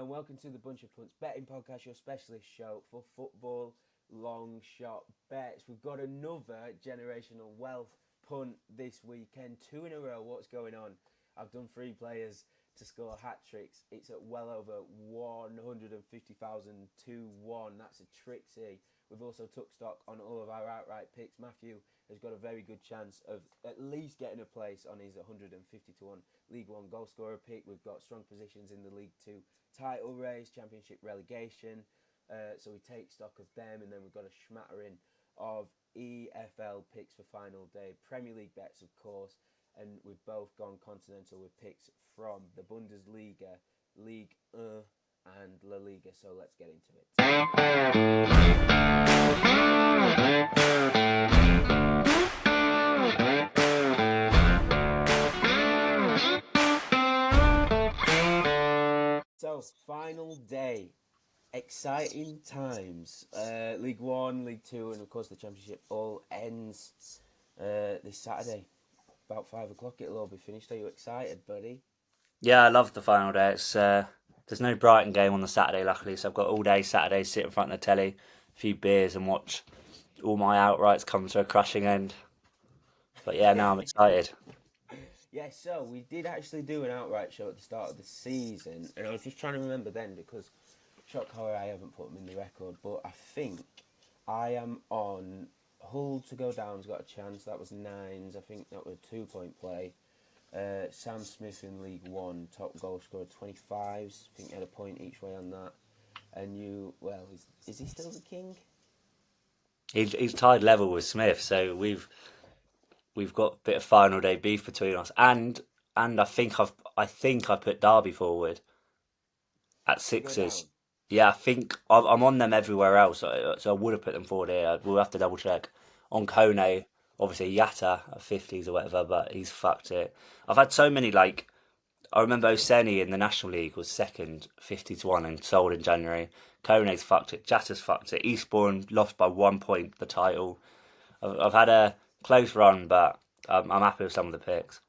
and welcome to the Bunch of Punts betting podcast, your specialist show for football long shot bets. We've got another generational wealth punt this weekend, 2 in a row. What's going on? I've done 3 players to score hat tricks. It's at well over 150,000 to 1. That's a tricksy. We've also took stock on all of our outright picks. Matthew has got a very good chance of at least getting a place on his 150 to 1 Ligue 1 goal scorer pick. We've got strong positions in the League 2 title race, Championship relegation. So we take stock of them, and then we've got a smattering of EFL picks for final day. Premier League bets, of course, and we've both gone continental with picks from the Bundesliga, Ligue 1 and La Liga. So let's get into it. So, final day. Exciting times. League 1, League 2, and of course the Championship all ends this Saturday. About 5 o'clock it'll all be finished. Are you excited, buddy? Yeah, I love the final day. There's no Brighton game on the Saturday, luckily, so I've got all day Saturday to sit in front of the telly, a few beers, and watch all my outrights come to a crashing end. But yeah, now I'm excited. Yeah, so we did actually do an outright show at the start of the season, and I was just trying to remember then because, shock horror, I haven't put them in the record, but I think I am on Hull to go down's got a chance. That was 9s. I think that was a 2-point play. Sam Smith in League 1, top goal scorer, 25s. I think he had a point each way on that. And you, well, is he still the king? He's tied level with Smith, so we've got a bit of final day beef between us, and I think I put Derby forward at To go down. sixes. Yeah, I think I'm on them everywhere else, so I would have put them forward here. We'll have to double check. On Kone, obviously Yatta at 50s or whatever, but he's fucked it. I've had so many, like, I remember Oseni in the National League was second, 50 to 1, and sold in January. Kone's fucked it, Jatta's fucked it. Eastbourne lost by 1 point the title. I've had a close run, but I'm happy with some of the picks.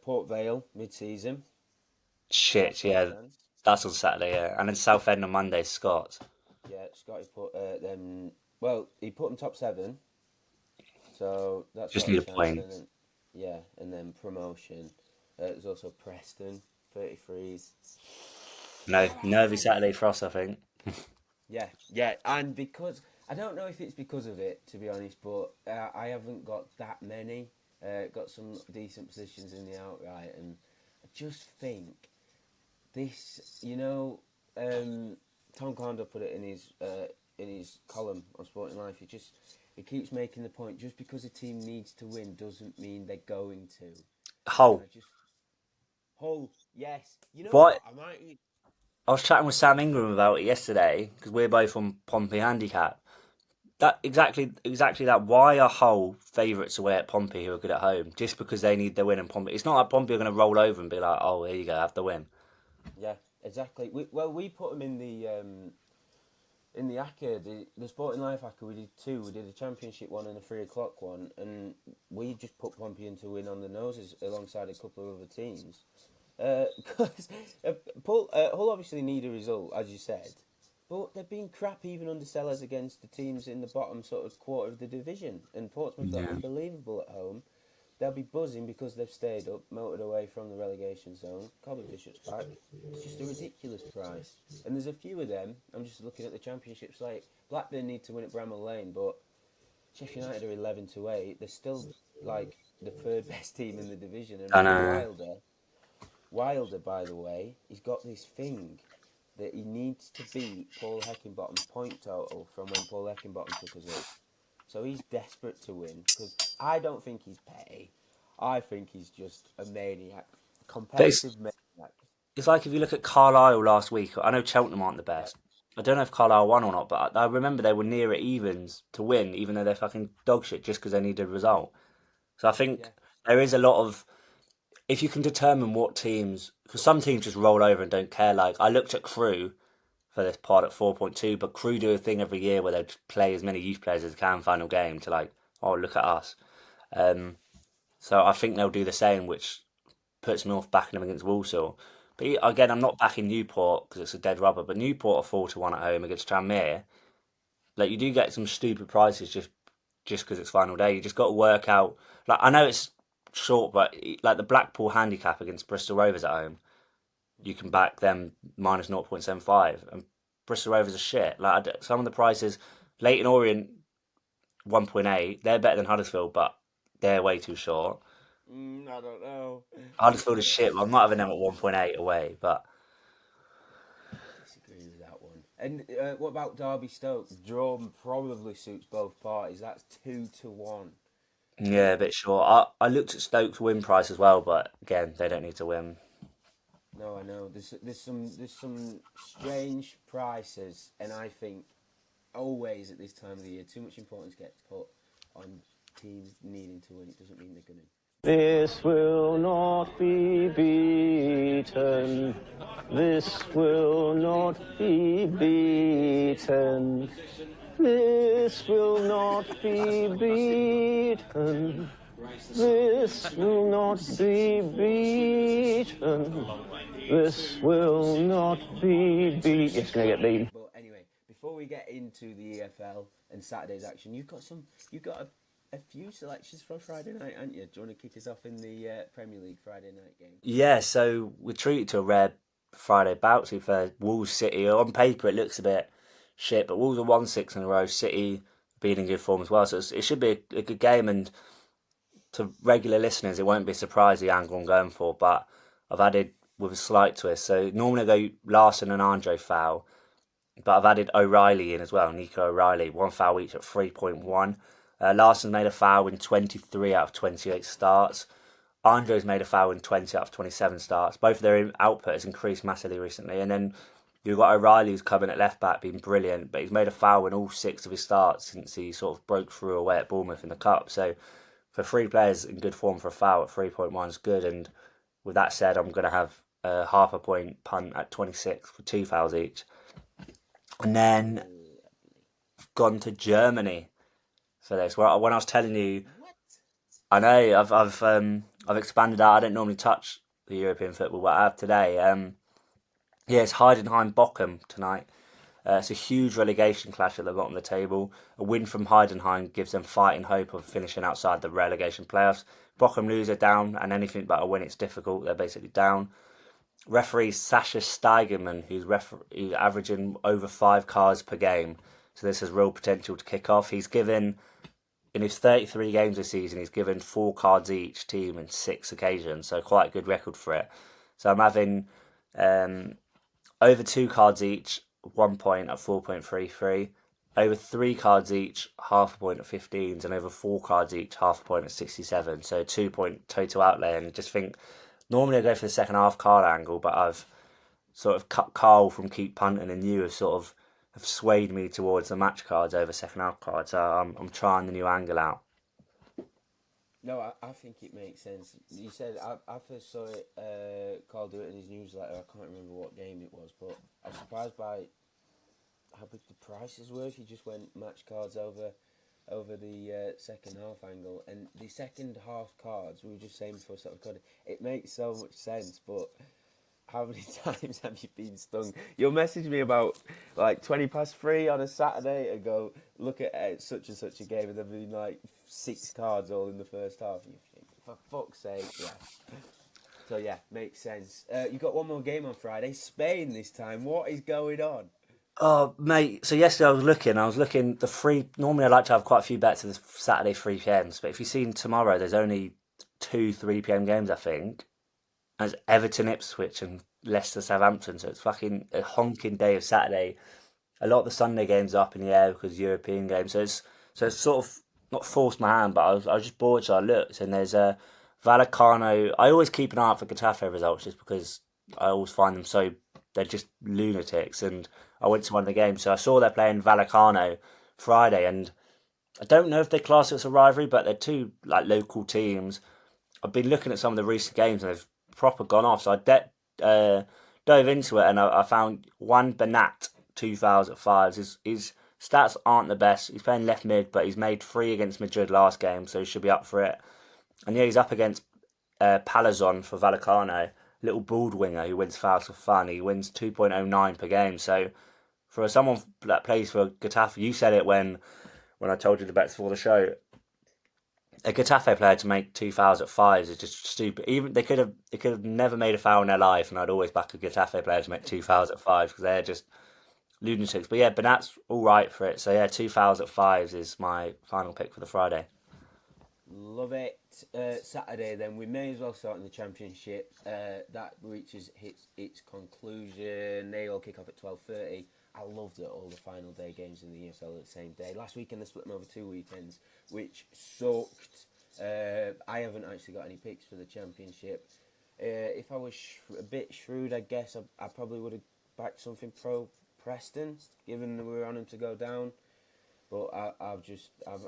Port Vale, mid-season. That's Shit, got a yeah, chance. that's on Saturday, yeah. And then Southend on Monday, Scots. Yeah, Scotty put them. Well, he put them top 7, so that's Just got a need a chance. point. And then, yeah, and then promotion. There's also Preston, 33s. No, nervy Saturday for us, I think. Yeah, and because I don't know if it's because of it, to be honest, but I haven't got that many. Got some decent positions in the outright, and I just think this, Tom Condo put it in his column on Sporting Life. He keeps making the point. Just because a team needs to win doesn't mean they're going to. And Hull. Hull, yes. You know What? what? I might. I was chatting with Sam Ingram about it yesterday because we're both on Pompey handicap. That exactly that. Why are Hull favourites away at Pompey who are good at home? Just because they need the win in Pompey. It's not like Pompey are going to roll over and be like, oh, here you go, have the win. Yeah, exactly. We put them in the ACCA, the Sporting Life ACCA. We did 2. We did a Championship one and a 3 o'clock one, and we just put Pompey in to win on the noses alongside a couple of other teams. Because Hull obviously need a result, as you said, but they've been crap even undersellers against the teams in the bottom sort of quarter of the division. And Portsmouth are Yeah. unbelievable at home. They'll be buzzing because they've stayed up, motored away from the relegation zone. Colby Bishop's back. It's just a ridiculous price. And there's a few of them. I'm just looking at the championships. Like Blackburn need to win at Bramall Lane, but Sheffield United are 11 to 8. They're still like the 3rd best team in the division. I And know. Wilder, by the way, he's got this thing that he needs to beat Paul Heckingbottom's point total from when Paul Heckingbottom took us up. So he's desperate to win because I don't think he's petty. I think he's just a maniac, But competitive maniac. it's like if you look at Carlisle last week. I know Cheltenham aren't the Yeah, best. I don't know if Carlisle won or not, but I remember they were near at evens to win, even though they're fucking dog shit just because they needed a result. So I think yeah, there is a lot of if you can determine what teams, because some teams just roll over and don't care. Like I looked at Crew for this pod at 4.2, but Crew do a thing every year where they play as many youth players as they can final game to like, oh look at us. Um, so I think they'll do the same, which puts me off backing them against Walsall. But again, I'm not backing Newport because it's a dead rubber. But Newport are 4-1 at home against Tranmere. Like you do get some stupid prices just because it's final day. You just got to work out. Like I know it's short, but like the Blackpool handicap against Bristol Rovers at home, you can back them minus 0.75, and Bristol Rovers are shit. Like some of the prices, Leighton Orient 1.8, they're better than Huddersfield, but they're way too short. I don't know. Huddersfield is shit. But I'm not having them at 1.8 away, but Disagree with that one. And what about Derby Stoke? Draw probably suits both parties. That's 2-1. yeah, a bit short. I looked at Stoke's win price as well, but again, they don't need to win. No, I know. There's some strange prices, and I think always at this time of the year, too much importance gets put on teams needing to win. It doesn't mean they're going to. This will not be beaten. This will not be beaten. This will not be beaten. This will not be beaten. This will not be beaten. It's going to get beaten. But anyway, before we get into the EFL and Saturday's action, you've got a few selections for Friday night, haven't you? Do you want to kick us off in the Premier League Friday night game? Yeah, so we're treated to a rare Friday bout. To be fair, Wolves City. On paper, it looks a bit shit, but Wolves have won 6 in a row. City being in good form as well, so it should be a good game. And to regular listeners, it won't be a surprise the angle I'm going for, but I've added with a slight twist. So normally I go Larson and Andre foul, but I've added O'Reilly in as well. Nico O'Reilly, 1 foul each at 3.1. Larson made a foul in 23 out of 28 starts. Andre's made a foul in 20 out of 27 starts. Both of their output has increased massively recently. And then you've got O'Reilly who's coming at left back, being brilliant, but he's made a foul in all 6 of his starts since he sort of broke through away at Bournemouth in the Cup. So for 3 players in good form for a foul at 3.1 is good. And with that said, I'm going to have a half a point punt at 26 for 2 fouls each. And then I've gone to Germany for this. When I was telling you, I know I've expanded out. I don't normally touch the European football, but I have today. Yeah, it's Heidenheim Bochum tonight. It's a huge relegation clash at the bottom of the table. A win from Heidenheim gives them fighting hope of finishing outside the relegation playoffs. Bochum lose, are down, and anything but a win, it's difficult. They're basically down. Referee Sascha Steigerman, who's averaging over 5 cards per game. So this has real potential to kick off. He's given, in his 33 games this season, he's given 4 cards each team in 6 occasions. So quite a good record for it. So I'm having over 2 cards each, 1 point at 4.33. Over 3 cards each, half a point at 15s, and over 4 cards each, half a point at 67. So 2 point total outlay. And just think, normally I go for the second half card angle, but I've sort of cut Carl from keep punting, and you have swayed me towards the match cards over second half cards. So I'm trying the new angle out. No, I think it makes sense. You said I first saw it. Carl do it in his newsletter. I can't remember what game it was, but I was surprised by how big the prices were. If you just went match cards over the second half angle, and the second half cards, we were just saying before we started recording, it makes so much sense. But how many times have you been stung? You'll message me about like 3:20 on a Saturday and go, look at such and such a game, and there'll be like 6 cards all in the first half. And you think, for fuck's sake, yeah. So yeah, makes sense. You got one more game on Friday, Spain this time. What is going on? Oh, mate. So yesterday I was looking, the free, normally I like to have quite a few bets of the Saturday 3 p.m s, but if you've seen tomorrow, there's only 2 3 p.m games, I think. And it's Everton Ipswich and Leicester Southampton, so it's fucking a honking day of Saturday. A lot of the Sunday games are up in the air because European games, so it's sort of not forced my hand, but I was just bored, so I looked, and there's a Vallecano. I always keep an eye out for Getafe results just because I always find them so, they're just lunatics. And I went to one of the games, so I saw they're playing Vallecano Friday, and I don't know if they class it as a rivalry, but they're 2 like local teams. I've been looking at some of the recent games, and they've proper gone off. So I dove into it, and I found Juan Bernat 2 fouls at 5s. His stats aren't the best. He's playing left mid, but he's made 3 against Madrid last game, so he should be up for it. And yeah, he's up against Palazon for Vallecano. little bald winger who wins fouls for fun. He wins 2.09 per game. So for someone that plays for Getafe, you said it when I told you the bets for the show. A Getafe player to make 2 fouls at fives is just stupid. Even they could have never made a foul in their life, and I'd always back a Getafe player to make 2 fouls at fives because they're just lunatics. But yeah, Benat's all right for it. So yeah, 2 fouls at fives is my final pick for the Friday. Love it. Saturday, then we may as well start in the Championship. That reaches its conclusion. They all kick off at 12:30. I loved it, all the final day games in the EFL at the same day. Last weekend they split them over 2 weekends, which sucked. I haven't actually got any picks for the Championship. If I was a bit shrewd, I guess I probably would have backed something pro Preston, given that we were on them to go down. But I'm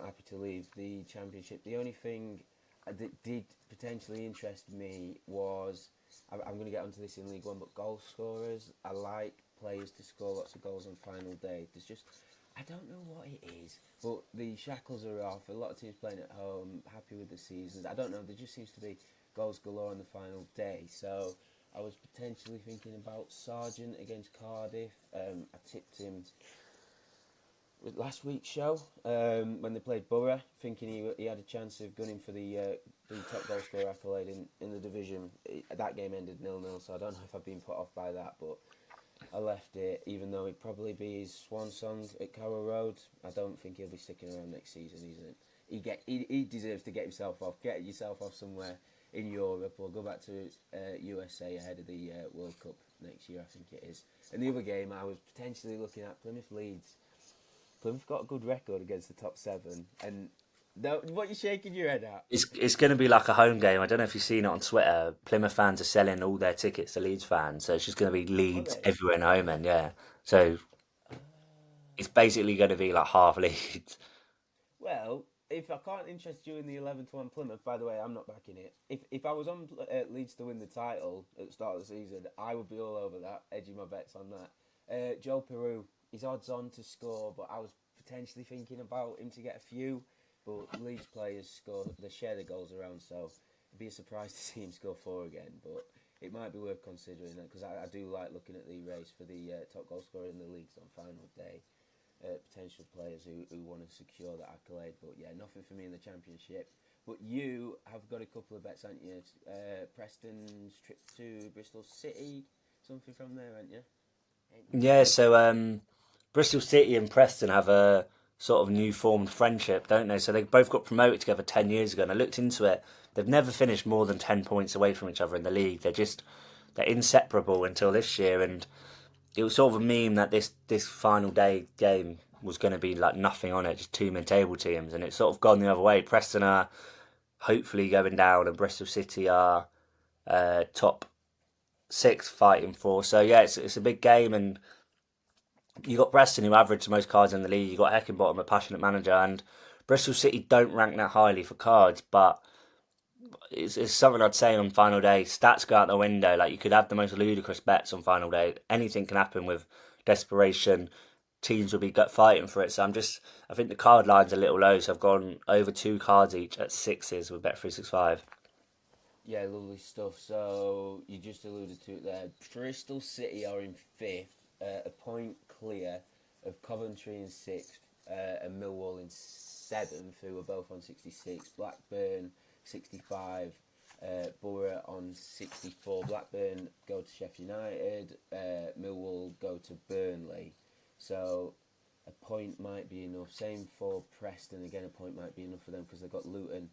happy to leave the Championship. The only thing that did potentially interest me was, I'm going to get onto this in League One, but goal scorers. I like players to score lots of goals on final day. There's just, I don't know what it is, but the shackles are off. A lot of teams playing at home, happy with the seasons. I don't know, there just seems to be goals galore on the final day. So I was potentially thinking about Sargent against Cardiff. I tipped him with last week's show when they played Borough, thinking he had a chance of gunning for the top goal scorer accolade in the division. That game ended 0-0, so I don't know if I've been put off by that, but I left it, even though it'd probably be his swan song at Carrow Road. I don't think he'll be sticking around next season. He deserves to get himself off. Get yourself off somewhere in Europe, or go back to USA ahead of the World Cup next year, I think it is. And the other game, I was potentially looking at Plymouth Leeds. Plymouth got a good record against the top 7, and what are you shaking your head at? It's going to be like a home game. I don't know if you've seen it on Twitter. Plymouth fans are selling all their tickets to Leeds fans, so it's just going to be Leeds everywhere in home end. Yeah, so it's basically going to be like half Leeds. Well, if I can't interest you in the 11-1 Plymouth, by the way, I'm not backing it. If I was on Leeds to win the title at the start of the season, I would be all over that, edging my bets on that. Joe Peru, he's odds on to score, but I was potentially thinking about him to get a few. But Leeds players share the goals around, so it'd be a surprise to see him score 4 again. But it might be worth considering, because I do like looking at the race for the top goal scorer in the leagues on final day. Potential players who want to secure that accolade. But yeah, nothing for me in the Championship. But you have got a couple of bets, haven't you? Preston's trip to Bristol City, something from there, haven't you? Yeah, so Bristol City and Preston have a sort of new formed friendship, don't they? So they both got promoted together 10 years ago, and I looked into it. They've never finished more than 10 points away from each other in the league. They're inseparable until this year, and it was sort of a meme that this final day game was going to be like nothing on it, just 2 mid-table teams, and it's sort of gone the other way. Preston are hopefully going down, and Bristol City are top 6 fighting for. So yeah, it's a big game, and you got Preston, who average the most cards in the league. You got Heckingbottom, a passionate manager, and Bristol City don't rank that highly for cards, but it's something I'd say on final day. Stats go out the window. Like, you could have the most ludicrous bets on final day. Anything can happen with desperation. Teams will be fighting for it. So I think the card line's a little low. So I've gone over 2 cards each at 6s with Bet365. Yeah, lovely stuff. So you just alluded to it there. Bristol City are in 5th, a point clear of Coventry in 6th, and Millwall in 7th, who are both on 66. Blackburn 65, Borough on 64. Blackburn go to Sheffield United, Millwall go to Burnley. So a point might be enough. Same for Preston. Again, a point might be enough for them because they've got Luton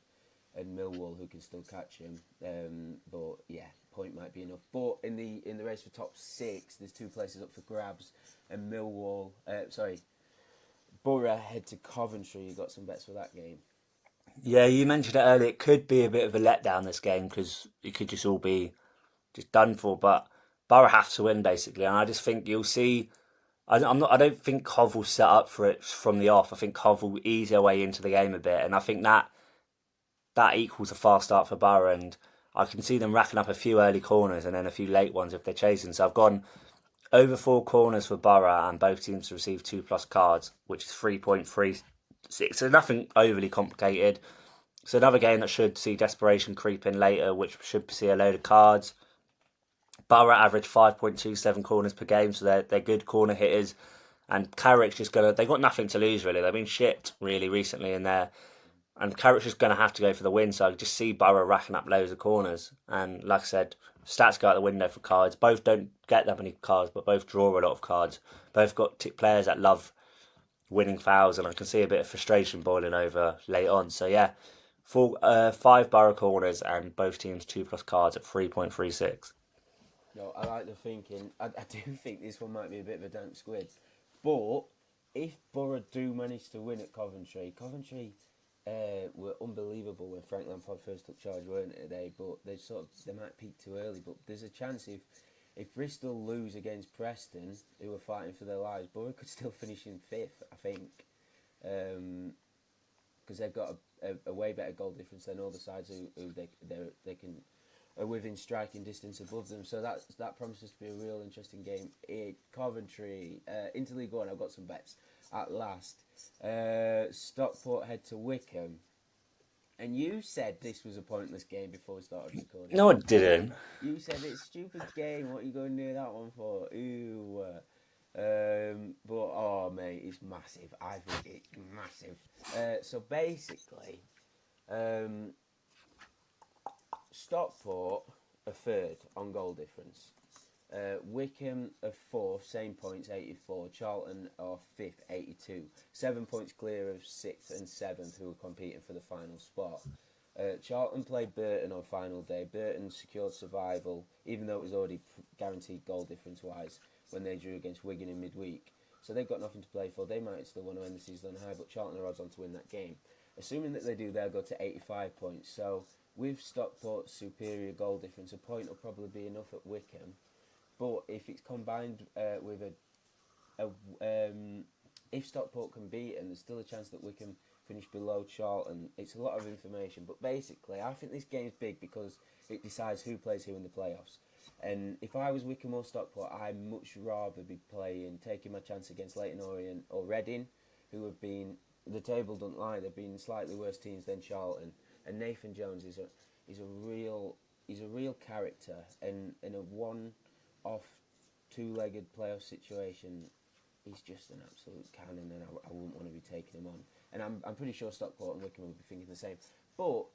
and Millwall who can still catch him. But yeah, point might be enough. But in the race for top 6, there's 2 places up for grabs, and Borough head to Coventry. You got some bets for that game? Yeah, you mentioned it earlier. It could be a bit of a letdown this game because it could just all be just done for. But Borough have to win basically, and I just think you'll see. I don't think Cov will set up for it from the off. I think Cov will ease their way into the game a bit, and I think that equals a fast start for Borough. And I can see them racking up a few early corners and then a few late ones if they're chasing. So I've gone over 4 corners for Borough, and both teams to receive 2+ cards, which is 3.36. So nothing overly complicated. So another game that should see desperation creep in later, which should see a load of cards. Borough average 5.27 corners per game, so they're good corner hitters. And Carrick's just they got nothing to lose really. They've been shit really recently in there. And Carrick's just gonna have to go for the win. So I just see Borough racking up loads of corners. And like I said, stats go out the window for cards. Both don't get that many cards, but both draw a lot of cards. Both got players that love winning fouls, and I can see a bit of frustration boiling over late on. So yeah, 5 Borough corners and both teams 2+ cards at 3.36. No, I like the thinking. I do think this one might be a bit of a damp squid. But if Borough do manage to win at Coventry were unbelievable when Frank Lampard first took charge, weren't they? Today, but they might peak too early. But there's a chance if Bristol lose against Preston, who are fighting for their lives, Borough could still finish in 5th, I think, because they've got a way better goal difference than all the sides who they can are within striking distance above them. So that promises to be a real interesting game. Coventry into League One. I've got some bets at last. Stockport head to Wickham. And you said this was a pointless game before we started recording. No, I didn't. You said it's a stupid game. What are you going near that one for? Ew. But, oh, mate, it's massive. I think it's massive. So, basically, Stockport are 3rd on goal difference. Wickham are 4th, same points, 84. Charlton are 5th, 82. 7 points clear of 6th and 7th, who are competing for the final spot. Charlton played Burton on final day. Burton secured survival, even though it was already guaranteed goal difference-wise when they drew against Wigan in midweek. So they've got nothing to play for. They might still want to end the season on high, but Charlton are odds on to win that game. Assuming that they do, they'll go to 85 points. So with Stockport's superior goal difference, a point will probably be enough at Wickham. But if it's combined with if Stockport can beat them, there's still a chance that Wickham finish below Charlton. It's a lot of information, but basically, I think this game's big because it decides who plays who in the playoffs. And if I was Wickham or Stockport, I'd much rather be taking my chance against Leyton Orient or Reading, who have been, the table don't lie, they've been slightly worse teams than Charlton. And Nathan Jones is a real character, and in a one-off, two-legged playoff situation, he's just an absolute cannon, and I wouldn't want to be taking him on. And I'm pretty sure Stockport and Wickham will be thinking the same. But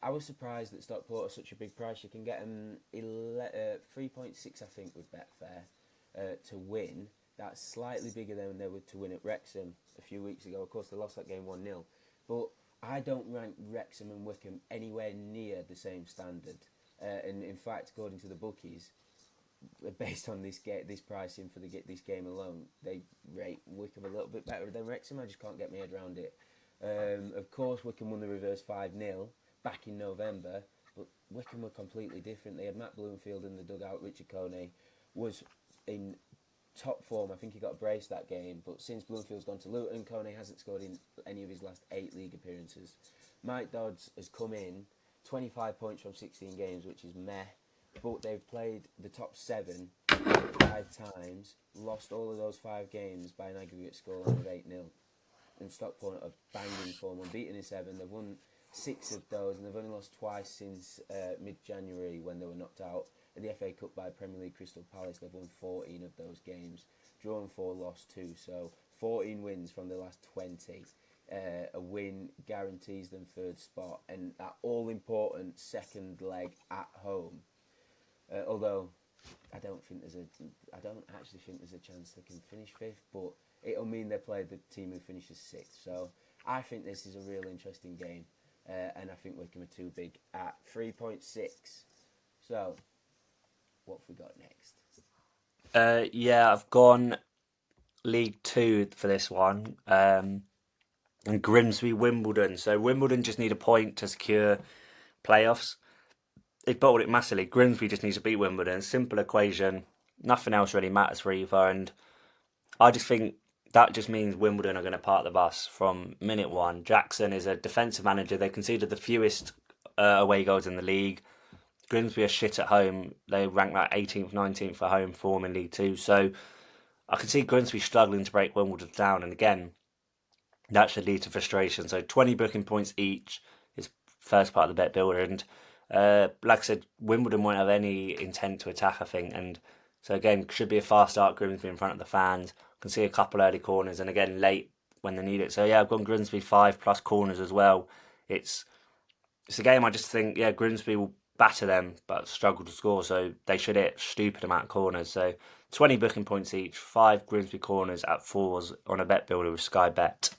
I was surprised that Stockport are such a big price. You can get them 3.6, I think, with Betfair to win. That's slightly bigger than they were to win at Wrexham a few weeks ago. Of course, they lost that game 1-0. But I don't rank Wrexham and Wickham anywhere near the same standard. And in fact, according to the bookies, based on this pricing for this game alone, they rate Wickham a little bit better than Wrexham. I just can't get my head around it. Of course, Wickham won the reverse 5-0 back in November, but Wickham were completely different. They had Matt Bloomfield in the dugout. Richard Coney was in top form. I think he got a brace that game, but since Bloomfield's gone to Luton, Coney hasn't scored in any of his last 8 league appearances. Mike Dodds has come in, 25 points from 16 games, which is meh. But they've played the top 7 5 times, lost all of those 5 games by an aggregate scoreline of 8-0. And Stockport are banging form, unbeaten in 7. They've won 6 of those, and they've only lost twice since mid-January when they were knocked out in the FA Cup by Premier League Crystal Palace. They've won 14 of those games, drawn 4, lost 2. So 14 wins from the last 20. A win guarantees them 3rd spot, and that all-important second leg at home. Although I don't actually think there's a chance they can finish 5th, but it'll mean they play the team who finishes 6th. So I think this is a real interesting game, and I think Wickham are too big at 3.6. So what have we got next? Yeah, I've gone League 2 for this one, and Grimsby Wimbledon. So Wimbledon just need a point to secure playoffs. They've bottled it massively. Grimsby just needs to beat Wimbledon. Simple equation. Nothing else really matters for either. And I just think that just means Wimbledon are going to park the bus from minute one. Jackson is a defensive manager. They conceded the fewest away goals in the league. Grimsby are shit at home. They rank like 18th, 19th for home form in League 2. So I can see Grimsby struggling to break Wimbledon down. And again, that should lead to frustration. So 20 booking points each is first part of the bet builder. And Like I said, Wimbledon won't have any intent to attack, I think, and so again, should be a fast start. Grimsby in front of the fans. Can see a couple early corners, and again late when they need it. So yeah, I've gone Grimsby 5+ corners as well. It's a game I just think, yeah, Grimsby will batter them but struggle to score, so they should hit a stupid amount of corners. So 20 booking points each, 5 Grimsby corners at 4s on a bet builder with Sky Bet.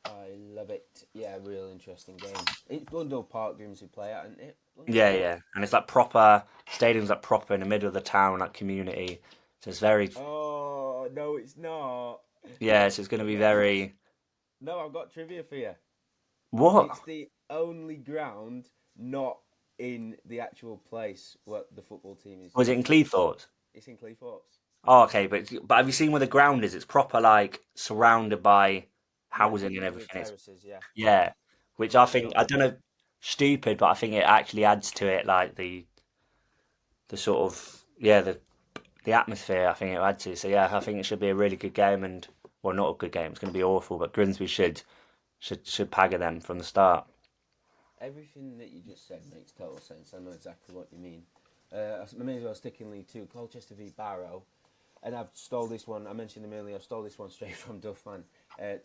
I love it. Yeah, real interesting game. It's Blundell Park Grimsby play at, isn't it? Yeah. And it's like proper, stadium's like proper in the middle of the town, like community. So it's very, Oh, no, it's not. yeah, so it's going to be very, No, I've got trivia for you. what? It's the only ground not in the actual place what the football team is. Was it in Cleethorpes? It's in Cleethorpes. Oh, okay, but have you seen where the ground is? It's proper, like, surrounded by housing and With everything. It's, terraces, yeah. yeah, which I think, I don't know, stupid, but I think it actually adds to it, like, the sort of, yeah, the atmosphere, I think it adds to. So, yeah, I think it should be a really good game, and, well, not a good game, it's going to be awful, but Grimsby should pagger them from the start. Everything that you just said makes total sense. I know exactly what you mean. I may as well stick in League Two. Colchester v Barrow. And I've stole this one. I mentioned him earlier. I stole this one straight from Duffman.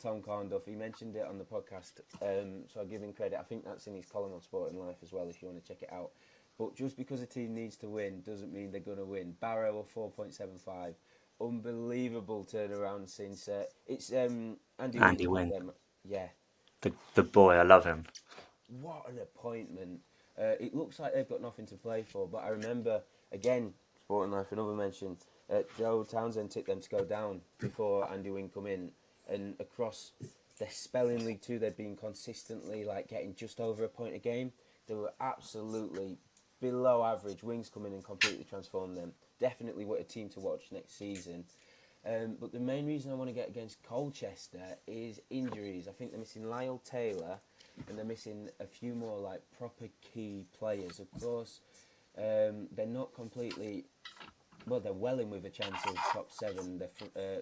Tom Carnduff. He mentioned it on the podcast. So I'll give him credit. I think that's in his column on Sport and Life as well, if you want to check it out. But just because a team needs to win doesn't mean they're going to win. Barrow are 4.75. Unbelievable turnaround since... it's Andy Wynn. Yeah. The boy, I love him. What an appointment. It looks like they've got nothing to play for, but I remember, again, Sporting Life, another mention, Joe Townsend tipped them to go down before Andy Wynn come in, and across their spell in League Two, they'd been consistently like getting just over a point a game. They were absolutely below average. Wings come in and completely transform them. Definitely what a team to watch next season. But the main reason I want to get against Colchester is injuries. I think they're missing Lyle Taylor, and they're missing a few more like proper key players. Of course, they're not completely. Well, they're well in with a chance of top 7. They're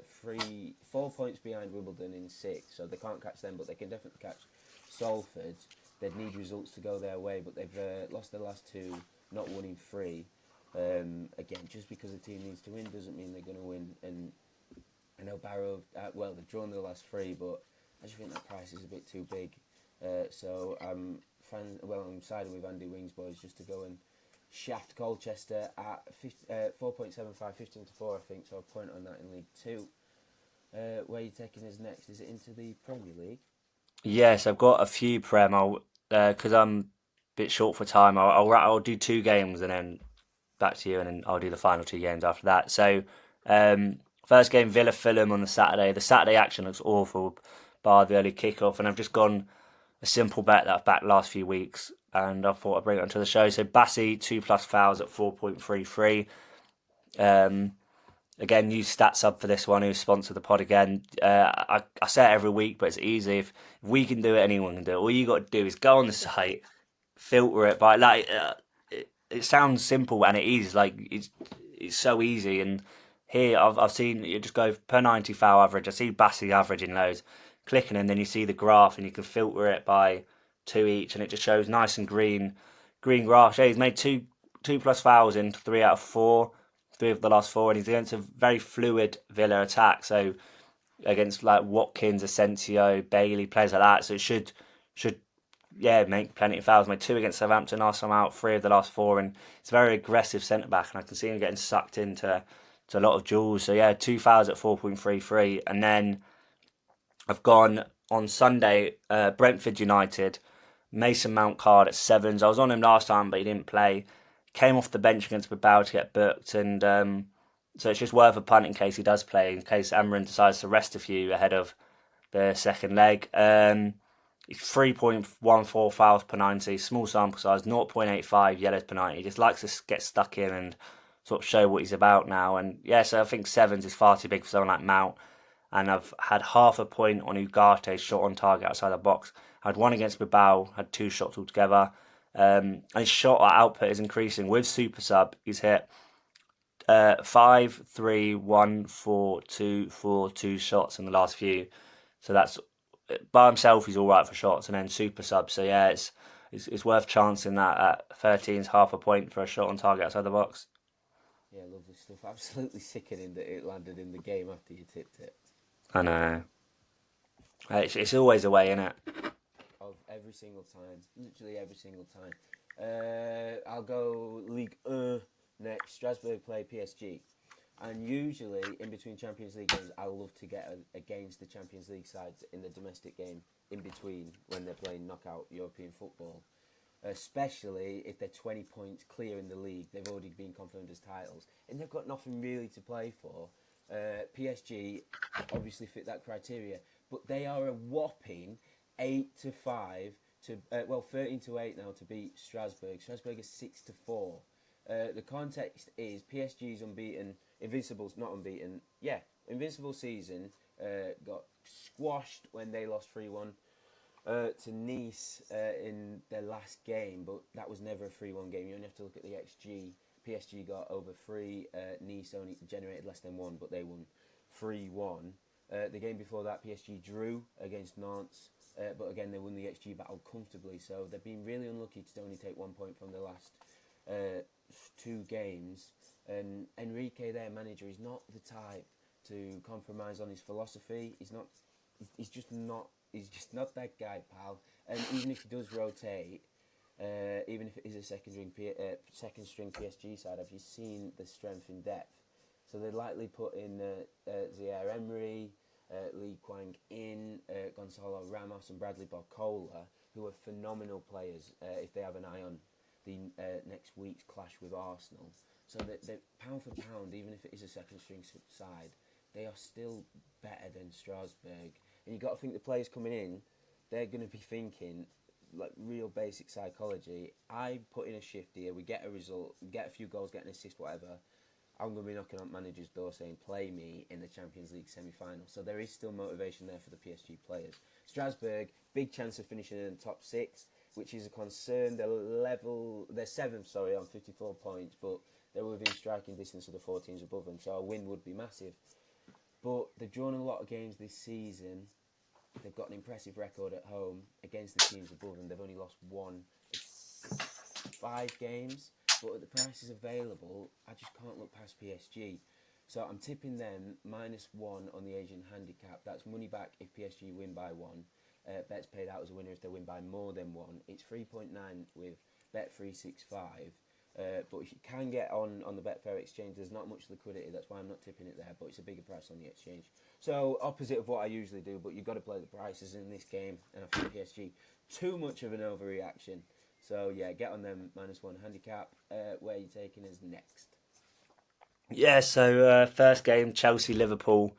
4 points behind Wimbledon in 6, so they can't catch them, but they can definitely catch Salford. They'd need results to go their way, but they've lost their last 2, not won in 3. Again, just because a team needs to win doesn't mean they're going to win. And I know Barrow, they've drawn their last 3, but I just think that price is a bit too big. So I'm siding with Andy Wings boys just to go and shaft Colchester at 4.75, 15 to 4, I think. So I'll point on that in League Two. Where are you taking us next? Is it into the Premier League? Yes, I've got a few Prem. Because I'm a bit short for time. I'll do 2 games and then back to you, and then I'll do the final 2 games after that. So, first game, Villa Fulham on the Saturday. The Saturday action looks awful, bar the early kickoff, and I've just gone a simple bet that I've backed last few weeks, and I thought I'd bring it onto the show. So Bassi 2+ fouls at 4.33. Again, use StatSub for this one, who sponsored the pod again. I say it every week, but it's easy. If we can do it, anyone can do it. All you got to do is go on the site, filter it by it sounds simple and it is like it's so easy. And here I've seen you just go per 90 foul average. I see Bassi averaging loads, clicking, and then you see the graph and you can filter it by 2 each, and it just shows nice and green graph. Yeah, he's made 2+ fouls in 3 out of 4. 3 of the last 4, and he's against a very fluid Villa attack. So against like Watkins, Asensio, Bailey, players like that. So it should make plenty of fouls. Made 2 against Southampton last time out, 3 of the last 4, and it's a very aggressive centre back, and I can see him getting sucked into a lot of duels. So yeah, 2 fouls at 4.33, and then I've gone on Sunday, Brentford United, Mason Mount card at 7s. I was on him last time, but he didn't play. Came off the bench against Bilbao to get booked, and so it's just worth a punt in case he does play, in case Amarin decides to rest a few ahead of the second leg. It's 3.14 fouls per 90, small sample size, 0.85 yellows per 90. He just likes to get stuck in and sort of show what he's about now. And yeah, so I think 7s is far too big for someone like Mount. And I've had half a point on Ugarte's shot on target outside the box. I had 1 against Bilbao, had 2 shots altogether. And his shot output is increasing. With Super Sub, he's hit 5, 3, 1, 4, 2, 4, 2 shots in the last few. So that's by himself, he's all right for shots, and then Super Sub. So yeah, it's it's worth chancing that at 13's half a point for a shot on target outside the box. Yeah, lovely stuff. Absolutely sickening that it landed in the game after you tipped it. I know. It's always a way, isn't it? Of every single time. Literally every single time. I'll go Ligue 1 next. Strasbourg play PSG. And usually, in between Champions League games, I love to get against the Champions League sides in the domestic game in between when they're playing knockout European football. Especially if they're 20 points clear in the league. They've already been confirmed as titles. And they've got nothing really to play for. PSG obviously fit that criteria. But they are a whopping 8-5 to 13-8 now to beat Strasbourg. Strasbourg is 6-4. The context is PSG's unbeaten, Invincible's not unbeaten. Yeah, Invincible season got squashed when they lost 3-1 to Nice in their last game, but that was never a 3-1 game. You only have to look at the XG. PSG got over 3. Nice only generated less than 1, but they won 3-1. The game before that, PSG drew against Nantes, but again, they won the XG battle comfortably. So they've been really unlucky to only take 1 point from the last 2 games. And Enrique, their manager, is not the type to compromise on his philosophy. He's just not that guy, pal. And even if he does rotate, even if it is a second string PSG side, have you seen the strength in depth? So they'd likely put in Zaire Emery, Lee Kwang In, Gonzalo Ramos and Bradley Barcola, who are phenomenal players if they have an eye on the next week's clash with Arsenal. So that pound for pound, even if it is a second string side, they are still better than Strasbourg. And you've got to think the players coming in, they're going to be thinking, like real basic psychology, I put in a shift here, we get a result, get a few goals, get an assist, whatever, I'm going to be knocking on manager's door saying, play me in the Champions League semi-final. So there is still motivation there for the PSG players. Strasbourg, big chance of finishing in the top 6, which is a concern. They're 7th, on 54 points, but they're within striking distance of the 4 teams above them, so a win would be massive. But they've drawn a lot of games this season. They've got an impressive record at home against the teams above them. They've only lost 5 games. But at the prices available, I just can't look past PSG. So I'm tipping them -1 on the Asian handicap. That's money back if PSG win by 1. Bets paid out as a winner if they win by more than 1. It's 3.9 with Bet365. But if you can get on the Betfair exchange, there's not much liquidity. That's why I'm not tipping it there. But it's a bigger price on the exchange. So opposite of what I usually do. But you've got to play the prices in this game. And I think PSG, too much of an overreaction. So, yeah, get on them -1 handicap. Where are you taking us next? Yeah, so first game, Chelsea-Liverpool.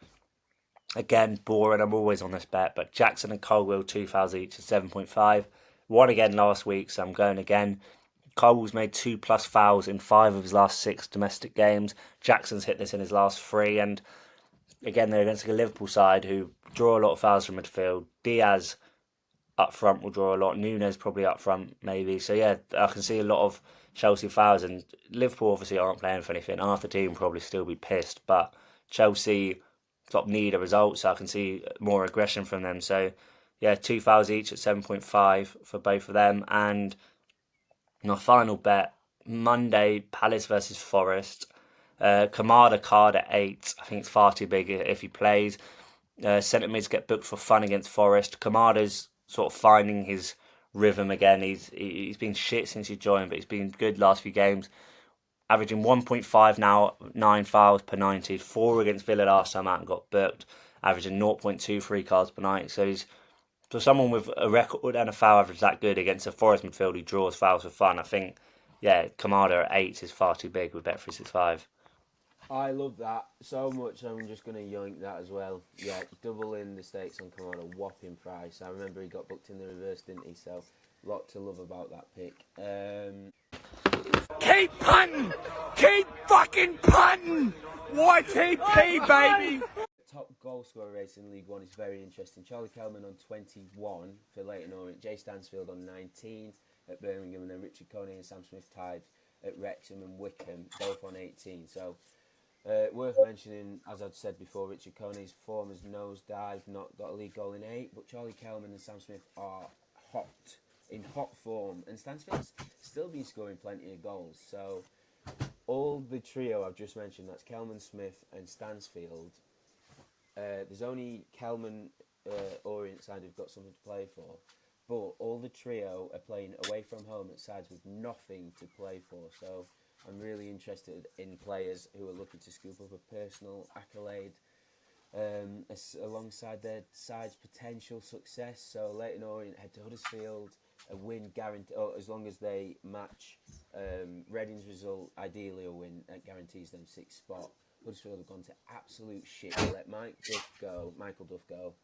Again, boring. I'm always on this bet. But Jackson and Colwill, 2 fouls each at 7.5. Won again last week, so I'm going again. Colwill's made 2+ fouls in 5 of his last 6 domestic games. Jackson's hit this in his last 3. And again, they're against a Liverpool side who draw a lot of fouls from midfield. Diaz up front will draw a lot. Nunes probably up front, maybe. So, yeah, I can see a lot of Chelsea fouls. And Liverpool obviously aren't playing for anything. Half the team will probably still be pissed. But Chelsea need a result, so I can see more aggression from them. So, yeah, 2 fouls each at 7.5 for both of them. And my final bet, Monday, Palace versus Forest. Kamada card at 8. I think it's far too big if he plays. Centre mids get booked for fun against Forest. Kamada's sort of finding his rhythm again. He's been shit since he joined, but he's been good last few games. Averaging 1.5 now, 9 fouls per 90. 4 against Villa last time out and got booked. Averaging 0.23 cards per 90. So he's for someone with a record and a foul average that good against a Forest midfield who draws fouls for fun. I think, yeah, Kamada at 8 is far too big with Bet365. I love that so much. I'm just going to yoink that as well. Yeah, double in the stakes on Kamada, whopping price. I remember he got booked in the reverse, didn't he? So, a lot to love about that pick. Keep punting! Keep fucking punting! YTP, baby! Top goal scorer race in League One is very interesting. Charlie Kelman on 21 for Leyton Orient. Jay Stansfield on 19 at Birmingham. And then Richard Coney and Sam Smith tied at Wrexham and Wickham, both on 18. So, worth mentioning, as I'd said before, Richard Coney's form has nosedived, not got a league goal in 8, but Charlie Kelman and Sam Smith are hot in hot form, and Stansfield's still been scoring plenty of goals. So all the trio I've just mentioned, that's Kelman, Smith and Stansfield, there's only Kelman Orient side who've got something to play for, but all the trio are playing away from home at sides with nothing to play for. So I'm really interested in players who are looking to scoop up a personal accolade alongside their side's potential success. So Leyton Orient head to Huddersfield, a win guarantee, as long as they match Reading's result, ideally a win that guarantees them 6th spot. Huddersfield have gone to absolute shit. They let Michael Duff go.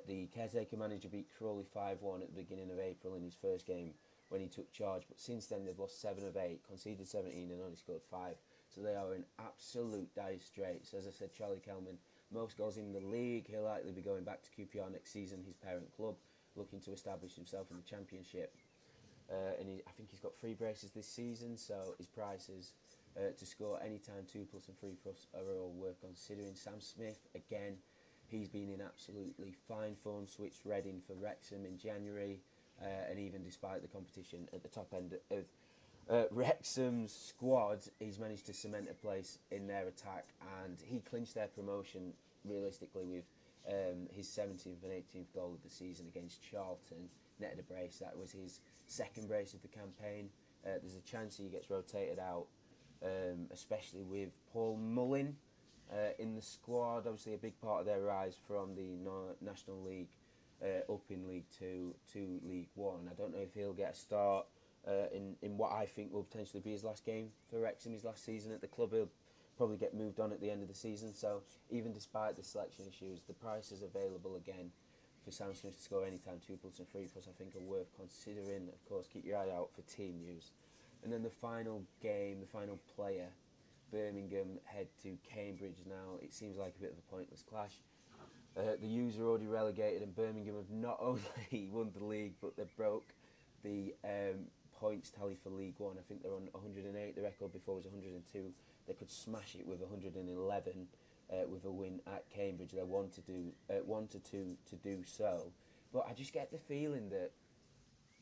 The caretaker manager beat Crawley 5-1 at the beginning of April in his first game when he took charge, but since then they've lost 7 of 8, conceded 17 and only scored 5. So they are in absolute dire straits. As I said, Charlie Kelman, most goals in the league. He'll likely be going back to QPR next season, his parent club, looking to establish himself in the Championship. I think he's got 3 braces this season, so his prices to score anytime 2+ and 3+ are all worth considering. Sam Smith, again, he's been in absolutely fine form, switched Reading for Wrexham in January, and even despite the competition at the top end of Wrexham's squad, he's managed to cement a place in their attack, and he clinched their promotion realistically with his 17th and 18th goal of the season against Charlton, netted a brace. That was his 2nd brace of the campaign. There's a chance he gets rotated out, especially with Paul Mullin in the squad. Obviously a big part of their rise from the National League up in League 2 to League 1. I don't know if he'll get a start in what I think will potentially be his last game for Wrexham, his last season at the club. He'll probably get moved on at the end of the season. So even despite the selection issues, the prices available again for Sam Smith to score anytime 2+ and 3+ I think are worth considering. Of course, keep your eye out for team news. And then the final game, the final player, Birmingham head to Cambridge now. It seems like a bit of a pointless clash. The U's are already relegated, and Birmingham have not only won the league, but they broke the points tally for League One. I think they're on 108. The record before was 102. They could smash it with 111 with a win at Cambridge. They wanted to do so, but I just get the feeling that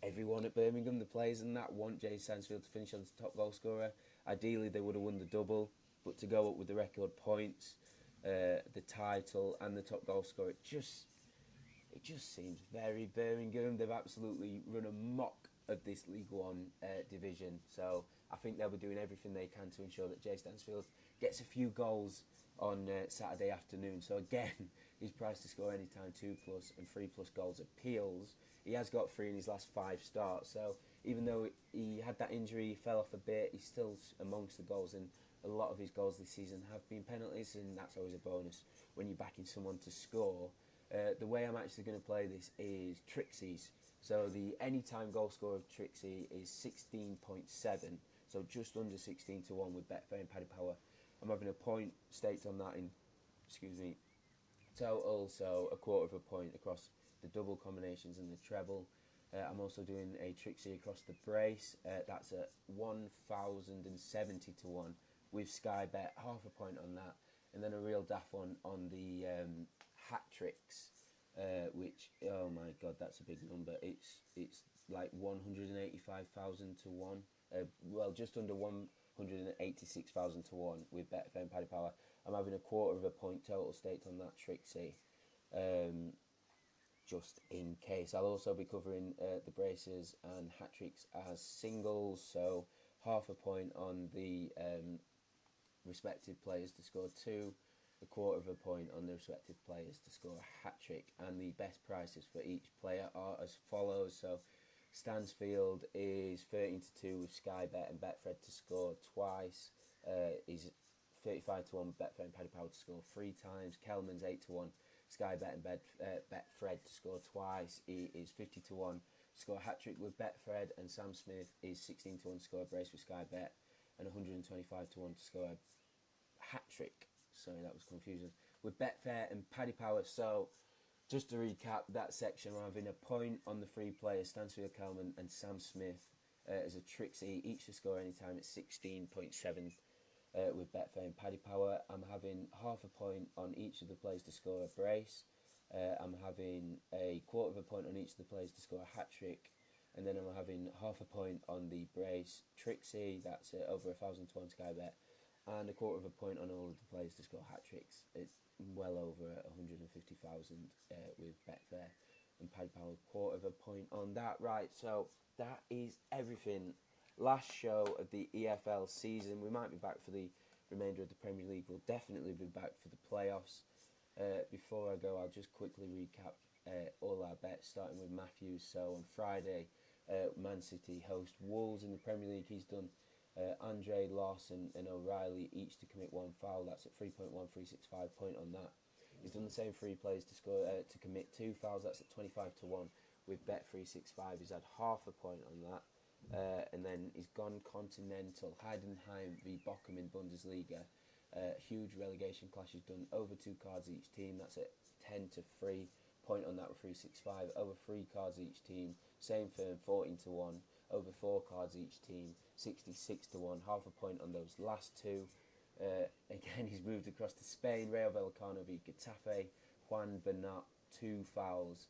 everyone at Birmingham, the players and that, want Jay Stansfield to finish as the top goal scorer. Ideally, they would have won the double, but to go up with the record points, the title, and the top goal scorer, it just seems very Birmingham. They've absolutely run amok of this League One division. So I think they'll be doing everything they can to ensure that Jay Stansfield gets a few goals on Saturday afternoon. So again, his price to score anytime 2+ and 3+ goals appeals. He has got 3 in his last 5 starts. So even though he had that injury, he fell off a bit, he's still amongst the goals, and a lot of his goals this season have been penalties, and that's always a bonus when you're backing someone to score. The way I'm actually going to play this is Trixie's. So the anytime goal score of Trixie is 16.7, so just under 16 to 1 with Betfair and Paddy Power. I'm having a point staked on that in, total, so a quarter of a point across the double combinations and the treble. I'm also doing a Trixie across the brace. That's at 1,070 to 1 with Sky Bet, half a point on that, and then a real daft one on the hat tricks, which, oh my god, that's a big number. It's like 185,000 to 1. Well, just under 186,000 to 1 with Betfair and Paddy Power. I'm having a quarter of a point total staked on that Trixie, just in case. I'll also be covering the braces and hat tricks as singles, so half a point on the respective players to score 2, a quarter of a point on the respective players to score a hat trick, and the best prices for each player are as follows. So Stansfield is 13 to 2 with Sky Bet and Betfred to score twice. Is 35 to 1 with Betfair and Paddy Power to score 3 times. Kelman's 8 to 1. Sky Bet and Betfred to score twice. He is 50 to 1 to score a hat trick with Betfred, and Sam Smith is 16 to 1 to score a brace with Sky Bet, and 125 to 1 to score a hat trick. Sorry, that was confusing. With Betfair and Paddy Power. So just to recap that section, we're having a point on the 3 players, Stansfield, Kelman and Sam Smith, as a Trixie, each to score anytime at 16.7 with Betfair and Paddy Power. I'm having half a point on each of the players to score a brace. I'm having a quarter of a point on each of the players to score a hat trick, And then I'm having half a point on the brace Trixie, that's over 1,000 to 1 Sky Bet, and a quarter of a point on all of the players to score hat tricks. It's well over 150,000 with Betfair and Paddy Power, quarter of a point on that. Right, so that is everything. Last show of the EFL season. We might be back for the remainder of the Premier League. We'll definitely be back for the playoffs. Before I go, I'll just quickly recap all our bets, starting with Matthews. So on Friday, Man City host Wolves in the Premier League. He's done Andre, Lawson and O'Reilly each to commit one foul. That's at 3.1365 point on that. He's done the same three players to score to commit two fouls. That's at 25 to 1 with Bet365. He's had half a point on that. And then he's gone continental. Heidenheim v Bochum in Bundesliga. Huge relegation clash. He's done over 2 cards each team. That's at 10 to 3 point on that with 365. Over 3 cards each team. Same firm, 14 to 1. Over 4 cards each team, 66 to 1. Half a point on those last two. Again, he's moved across to Spain. Rayo Vallecano v Getafe. Juan Bernat, 2 fouls.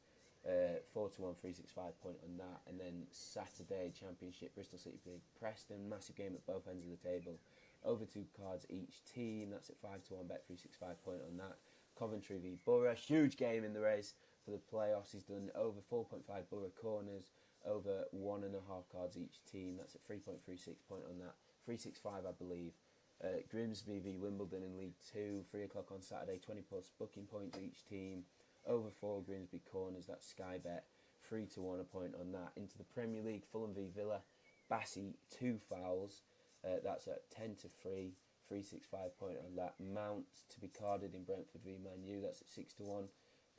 4 to 1, 365 point on that. And then Saturday, Championship, Bristol City v Preston. Massive game at both ends of the table. Over 2 cards each team. That's at 5 to 1, Bet365 point on that. Coventry v Borough. Huge game in the race for the playoffs. He's done over 4.5 Borough corners. Over 1.5 cards each team. That's at 3.36 point on that. 365, I believe. Grimsby v Wimbledon in League 2. 3 o'clock on Saturday. 20 plus booking points each team. Over 4 Grimsby corners. That's Sky Bet. 3 to 1 a point on that. Into the Premier League. Fulham v Villa. Bassey, 2 fouls. That's at 10 to 3. 365 point on that. Mount to be carded in Brentford v Man U. That's at 6 to 1.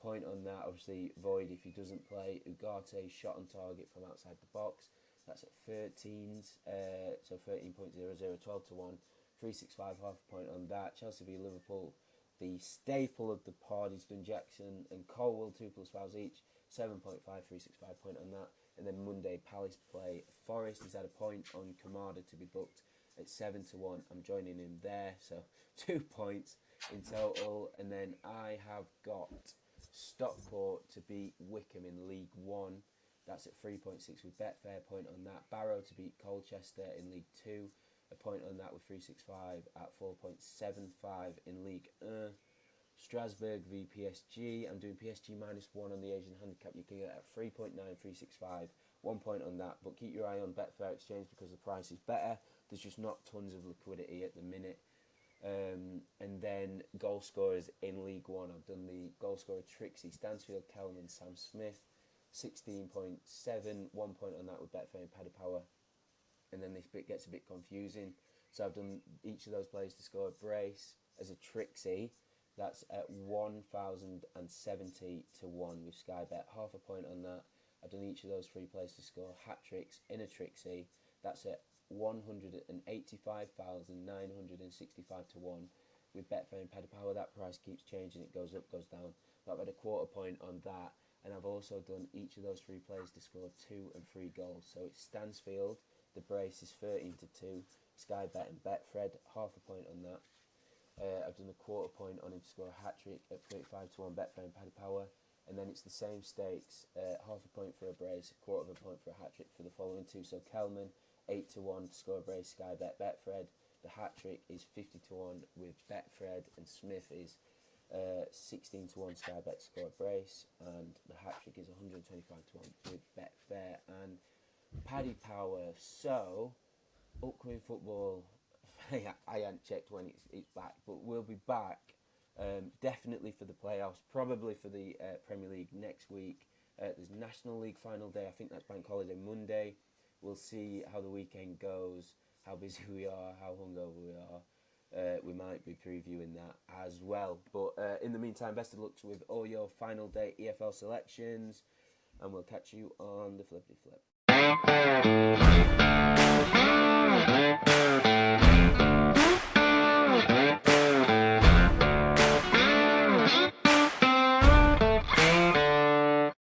Point on that. Obviously void if he doesn't play. Ugarte shot on target from outside the box. That's at 13s. So 13.00. 12 to 1. 365 half a point on that. Chelsea v Liverpool. The staple of the pod. He's done Jackson and Colwell 2 plus fouls each. 7.5. 365 point on that. And then Monday Palace play Forest. He's had a point on Kamada to be booked at 7 to 1. I'm joining him there. So 2 points in total. And then I have got Stockport to beat Wickham in League 1. That's at 3.6 with Betfair, point on that. Barrow to beat Colchester in League 2. A point on that with 365 at 4.75 in League 1. Strasbourg v PSG. I'm doing PSG -1 on the Asian handicap. You can get at 3.9, 365. 1 point on that. But keep your eye on Betfair Exchange because the price is better. There's just not tons of liquidity at the minute. And then goal scorers in League 1. I've done the goal scorer Trixie, Stansfield, Kelman, Sam Smith, 16.7, 1 point on that with Betfair and Paddy Power. And then this bit gets a bit confusing. So I've done each of those players to score a brace as a Trixie. That's at 1,070 to 1 with Sky Bet. Half a point on that. I've done each of those 3 players to score hat tricks in a Trixie. That's at 185,965 to 1 with Betfair and Paddy Power. That price keeps changing. It goes up, goes down. But I've had a quarter point on that. And I've also done each of those 3 players to score 2 and 3 goals. So it's Stansfield. The brace is 13 to 2. Sky Bet and Betfred. Half a point on that. I've done a quarter point on him to score a hat-trick at 35 to 1 Betfair and Paddy Power. And then it's the same stakes. Half a point for a brace. A quarter of a point for a hat-trick for the following 2. So Kelman, 8 to 1 to score a brace, Sky Bet, Betfred. The hat-trick is 50 to 1 with Betfred, and Smith is 16 to 1 Sky Bet to score a brace, and the hat-trick is 125 to 1 with Betfair and Paddy Power. So, upcoming football, I hadn't checked when it's back, but we'll be back definitely for the playoffs, probably for the Premier League next week. There's National League Final day, I think that's Bank Holiday Monday. We'll see how the weekend goes, how busy we are, how hungover we are. We might be previewing that as well. But in the meantime, best of luck with all your final day EFL selections. And we'll catch you on the Flippity Flip.